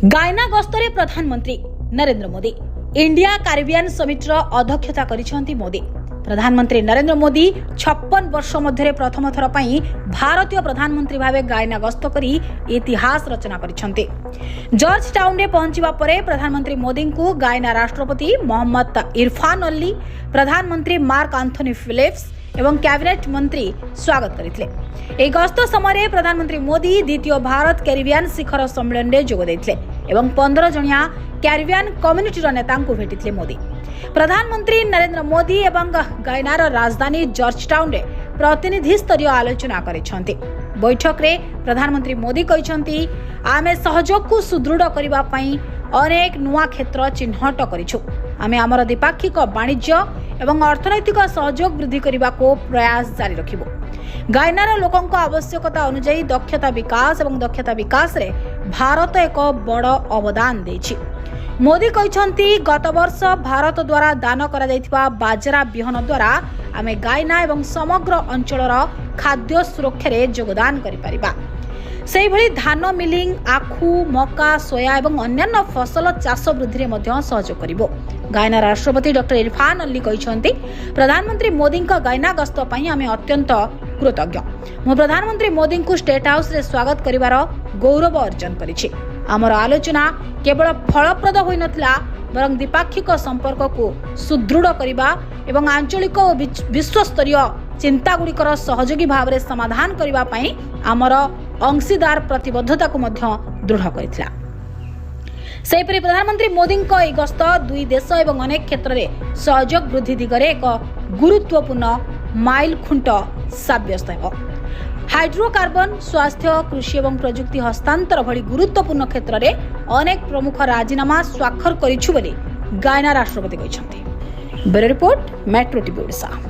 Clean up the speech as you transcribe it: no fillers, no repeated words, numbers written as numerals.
गायना गस्तरे प्रधानमंत्री Narendra Modi India Caribbean समिटर अध्यक्षता करिसेंती मोदी। प्रधानमंत्री नरेंद्र मोदी 56 वर्ष मध्य प्रथम थर पई भारतीय प्रधानमंत्री भावे गायना गस्त करी इतिहास रचना करिसेंती। जॉर्ज टाउन रे पहुंचीबा परे प्रधानमंत्री मोदी को गायना राष्ट्रपति मोहम्मद इरफान अली, प्रधानमंत्री मार्क एंथनी फिलिप्स एवं कैबिनेट मंत्री स्वागत करथिले। एही गस्त समय प्रधानमंत्री मोदी द्वितीय भारत कैरिबियन शिखर सम्मेलन में जोग देथिले एवं 15 जणिया कैरिबियन कम्युनिटी नेता भेटिथिले। मोदी प्रधानमंत्री नरेंद्र मोदी एवं गायनार राजधानी जॉर्ज टाउन रे प्रतिनिधि स्तरीय आलोचना करिसेंती। बैठक रे प्रधानमंत्री मोदी कहिसेंती, आमे सहयोग को सुदृढ़ करिबा पई अनेक नुआ क्षेत्र चिन्हट करिछु। आमे हमर द्विपाक्षिक वाणिज्य एवं अर्थनैतिक सहयोग वृद्धि करने को प्रयास जारी रखिबो। गायनार लोकों आवश्यकता अनुसार दक्षता विकास रे भारत एक बड़ अवदान देछि। मोदी कहते गत वर्ष भारत द्वारा दान करा जायथिबा बाजरा बिहन द्वारा आमे गायना एवं समग्र अंचलर खाद्य सुरक्षा रे योगदान करि परिबा। सेहि भली धान मिलिंग, आखु, मका, सोया एवं अन्यान्य फसल चाष वृद्धि में सहयोग करिबो। गायना राष्ट्रपति डॉक्टर इरफान अली कहते प्रधानमंत्री मोदी गायना गस्त पई आमे अत्यंत कृतज्ञ। मु प्रधानमंत्री मोदी को स्टेट हाउस रे स्वागत करिवार गौरव अर्जन करिछि। आमर आलोचना केवल फलप्रद होई नथिला बरं द्विपाक्षिक संपर्क को सुदृढ़ करिबा एवं आंचलिक और विश्वस्तरीय चिंता गुड़िकर सहयोगी भाव में समाधान करिबा पई आमर अंशीदार प्रतिबद्धता को मध्य दृढ़ करिथिला। सेहिपरि प्रधानमंत्री मोदी एही गस्त दुई देश एवं अनेक क्षेत्र में सहयोग वृद्धि दिगरे एक गुरुत्वपूर्ण माइल खुंट साब्यस्त हेब। हाइड्रोकार्बन, स्वास्थ्य, कृषि एवं प्रजुक्ति हस्तांतर भली गुरुत्वपूर्ण क्षेत्र में अनेक प्रमुख राजीनामा स्वाक्षर करिछु बोली गायना राष्ट्रपति कहिसेंती। Bureau report, Metro TV Odisha.